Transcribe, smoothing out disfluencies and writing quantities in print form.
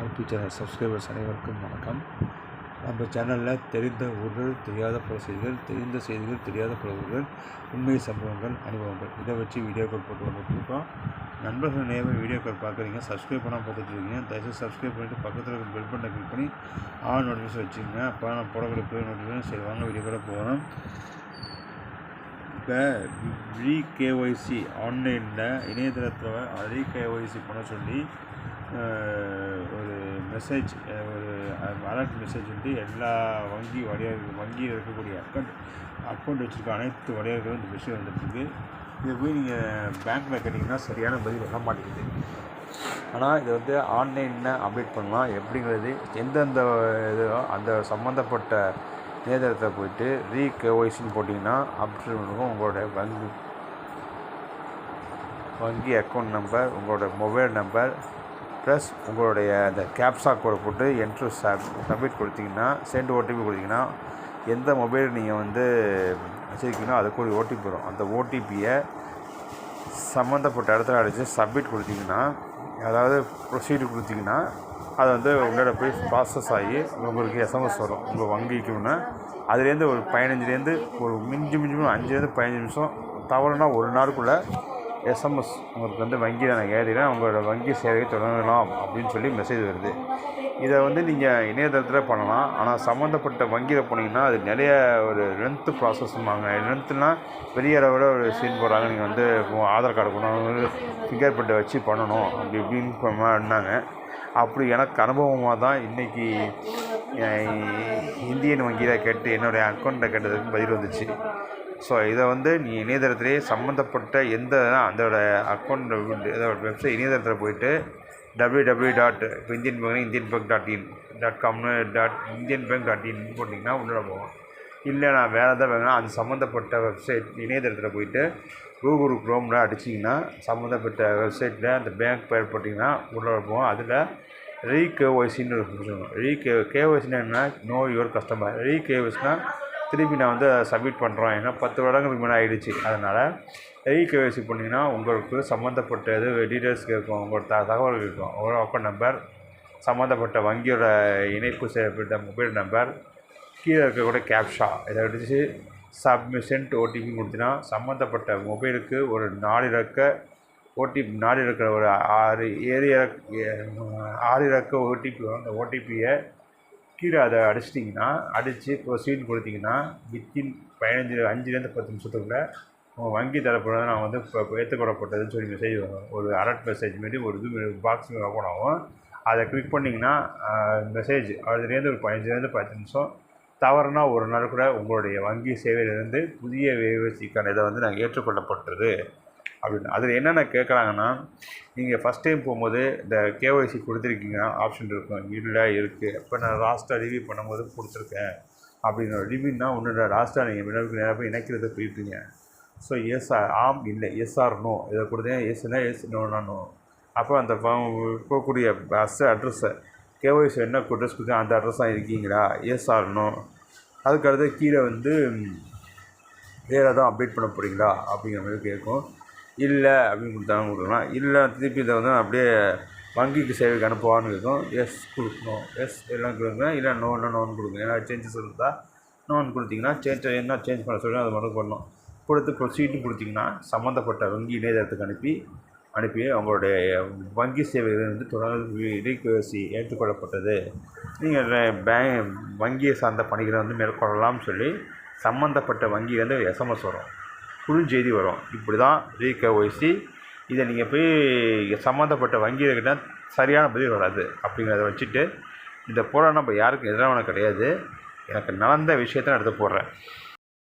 RB channel subscribers அனைவருக்கும் வணக்கம். நம்ம சேனலில் தெரிந்த ஊர்கள், தெரியாத பல செய்திகள், தெரிந்த செய்திகள், தெரியாத பல ஊர்கள், உண்மை சம்பவங்கள், அனுபவங்கள் இதை வச்சு வீடியோக்கள் போட்டு வந்துட்டுருக்கோம். நண்பர்கள் நேரம் வீடியோக்கள் பார்க்குறீங்க, சப்ஸ்கிரைப் பண்ணால் பார்த்துட்ருக்கீங்க. தயவுசெய்து சப்ஸ்கிரைப் பண்ணிவிட்டு பக்கத்தில் இருக்க பெல் பட்டனை கிளிக் பண்ணி ஆல் நோட்டிஃபிகேஷன் வச்சுக்கோங்க. அப்போ நான் போடக்கூடிய புதிய நோட்டிஃபிகேஷன் சரி வாங்க வீடியோக்களை போகணும். இப்போ ரீகேஒய்சி ஆன்லைனில் இணையதளத்தில் ரீகேஒய்சி பண்ண சொல்லி ஒரு மெசேஜ், ஒரு அலர்ட் மெசேஜ் வந்து எல்லா வங்கியில் இருக்கக்கூடிய அக்கௌண்ட் வச்சுருக்க அனைத்து வழியாளர்களும் இந்த விஷயம் வந்துட்டுருக்கு. இதை போய் நீங்கள் பேங்க்கில் கேட்டிங்கன்னா சரியான பதில் வர மாட்டேங்குது. ஆனால் இதை வந்து ஆன்லைனில் அப்டேட் பண்ணலாம். எப்படிங்கிறது எந்தெந்த இதோ அந்த சம்மந்தப்பட்ட இணையதளத்தில் போய்ட்டு ரீகேஒய்சின்னு போட்டிங்கன்னா ஆப்ஷன் இருக்கும். உங்களோட வங்கி அக்கௌண்ட் நம்பர், உங்களோட மொபைல் நம்பர் ப்ளஸ் உங்களுடைய அந்த கேப்சா கோடை போட்டு என்ட்ரு சப்மிட் கொடுத்தீங்கன்னா, சென்ட் ஓடிபி கொடுத்தீங்கன்னா, எந்த மொபைல் நீங்கள் வந்து வச்சுருக்கீங்களோ அதுக்கு ஒரு ஓடிபி வரும். அந்த ஓடிபியை சம்மந்தப்பட்ட இடத்துல அடித்து சப்மிட் கொடுத்தீங்கன்னா, அதாவது ப்ரொசீடு கொடுத்தீங்கன்னா, அது வந்து உங்களோட போய் ப்ராசஸ் ஆகி உங்களுக்கு எஸ்எம்எஸ் வரும் உங்கள் வங்கிக்குன்னா. அதுலேருந்து ஒரு 15 ஒரு மிஞ்சி 5-15 நிமிஷம், தவறுனா ஒரு நாளுக்குள்ளே எஸ்எம்எஸ் உங்களுக்கு வந்து வங்கியில் நான் ஏறினேன், உங்களோட வங்கி சேவையை தொடங்கலாம் அப்படின்னு சொல்லி மெசேஜ் வருது. இதை வந்து நீங்கள் இணையதளத்தில் பண்ணலாம். ஆனால் சம்மந்தப்பட்ட வங்கியில் போனீங்கன்னா அது நிறைய ஒரு லென்த்து ப்ராசஸ்மாங்க. லென்த்துனால் பெரிய அளவில் ஒரு சீன் போடுறாங்க. நீங்கள் வந்து ஆதார் கார்டு கொண்டு ஃபிங்கர் பிரிண்ட்டை வச்சு பண்ணணும் அப்படி இப்படின்னு பண்ணாங்க. அப்படி எனக்கு அனுபவமாக தான் இன்றைக்கி இந்தியன் வங்கியில் கேட்டு என்னுடைய அக்கௌண்ட்டை கேட்டதுக்கு பதில் வந்துச்சு. ஸோ இதை வந்து நீ இணையதளத்திலே சம்மந்தப்பட்ட எந்த அதோட அக்கௌண்ட் அதோட வெப்சைட் இணையதளத்தில் போய்ட்டு www.இப்போ indianbank.in.com indianbank.in போட்டிங்கன்னா உள்ளே போகும். இல்லை நான் வேறு எதாவது வேணும்னா அந்த சம்மந்தப்பட்ட வெப்சைட் இணையதளத்தில் போய்ட்டு கூகுள் க்ரோமில் அடிச்சிங்கன்னா சம்மந்தப்பட்ட வெப்சைட்டில் அந்த பேங்க் பேர் போட்டிங்கன்னா உள்ளே போகும். அதில் ரீகேஒய்சின்னு சொல்லணும். கேஒய்சின்னா என்ன, நோ யுவர் கஸ்டமர். ரீகேஒய்சினா திருப்பி நான் வந்து சப்மிட் பண்ணுறோம். ஏன்னா 10 வருடங்களுக்கு மேலே ஆகிடுச்சு. அதனால் ரீகேஒய்சி பண்ணிங்கன்னா உங்களுக்கு சம்மந்தப்பட்ட இது டீட்டெயில்ஸ் கேட்கும், உங்களோட தகவல் கேட்கும். உங்களோட அக்கௌண்ட் நம்பர், சம்மந்தப்பட்ட வங்கியோட இணைப்பு செய்யப்பட்ட மொபைல் நம்பர், கீழே இருக்கக்கூடிய கேப்ஷா இதை அடித்து சப்மிஷன்ட் ஓடிபி கொடுத்தினா சம்மந்தப்பட்ட மொபைலுக்கு ஒரு 4 இலக்க ஓடிபி, 4 இலக்க ஒரு 6 இலக்க ஓடிபி வரும். அந்த ஓடிபியை கீழே அதை அடிச்சிட்டிங்கன்னா, அடித்து ப்ரொசீட் கொடுத்தீங்கன்னா வித்தின் 5-10 நிமிஷத்துக்குள்ளே உங்கள் வங்கி தரப்புல நான் வந்து இப்போ ஏற்றுக்கொள்ளப்பட்டதுன்னு சொல்லி மெசேஜ் வரும். ஒரு அலர்ட் மெசேஜ் மாரி ஒரு இது பாக்ஸ் ஓப்பன் ஆகும். அதை கிளிக் பண்ணிங்கன்னா மெசேஜ் அதுலேருந்து ஒரு 15-10 நிமிஷம், தவறுனா ஒரு நாள் கூட உங்களுடைய வங்கி சேவையிலேருந்து புதிய வேவசிக்கான இதை வந்து நாங்கள் ஏற்றுக்கொள்ளப்பட்டது அப்படின்னு. அதில் என்னென்ன கேட்குறாங்கன்னா, நீங்கள் ஃபஸ்ட் டைம் போகும்போது இந்த கேஒய்சி கொடுத்துருக்கீங்கன்னா ஆப்ஷன் இருக்கும். இல்லை இருக்குது. இப்போ நான் லாஸ்ட்டாக ரிவ்யூ பண்ணும்போது கொடுத்துருக்கேன் அப்படிங்கிற ரிவ்யூனா ஒன்று இல்லை. லாஸ்ட்டாக நீங்கள் வினவுக்கு நேராக போய் இணைக்கிறத போயிருப்பீங்க. ஸோ எஸ் ஆம் இல்லை, எஸ் ஆர் நோ இதை கொடுத்தேன். எஸ்னா எஸ், நோனா நோ. அப்போ அந்த போகக்கூடிய அட்ரஸை கேஒய்சி என்ன அட்ரஸ் கொடுத்தேன் அந்த அட்ரஸ் தான் இருக்கீங்களா, எஸ் ஆர் நோ. அதுக்கடுத்து கீழே வந்து வேறு எதாவது அப்டேட் பண்ண போகிறீங்களா அப்படிங்கிற மாதிரி கேட்கும். இல்லை அப்படின்னு கொடுத்தாலும் கொடுக்கலாம். இல்லை திருப்பி இதை வந்து அப்படியே வங்கிக்கு சேவைக்கு அனுப்புவான்னு கேட்கும். எஸ் கொடுக்கணும், எஸ் எல்லாம் கொடுங்க. இல்லை நோன்னு கொடுங்க. ஏன்னா சேஞ்சஸ் இருந்தால் நோன்னு கொடுத்தீங்கன்னா என்ன சேஞ்ச் பண்ண சொல்லி அதை மட்டும் பண்ணணும். கொடுத்து ப்ரொசீட்னு கொடுத்தீங்கன்னா சம்மந்தப்பட்ட வங்கி இணையதளத்துக்கு அனுப்பி அவங்களுடைய வங்கி சேவையிலிருந்து தொடர்ந்து ரீகேஒய்சி ஏற்றுக்கொள்ளப்பட்டது, நீங்கள் வங்கியை சார்ந்த பணிகளை வந்து மேற்கொள்ளலாம்னு சொல்லி சம்மந்தப்பட்ட வங்கியிலேருந்து எஸ்எம்எஸ் வரும், குறுஞ்செய்தி வரும். இப்படி தான் ரீகேஒய்சி. இதை நீங்கள் போய் சம்மந்தப்பட்ட வங்கிகிட்ட சரியான பதில் வராது. அப்படிங்கிறத வச்சுட்டு இதை போட நம்ம யாருக்கும் எதிரான கிடையாது. எனக்கு நடந்த விஷயத்தை நான் எடுத்து போடுறேன்.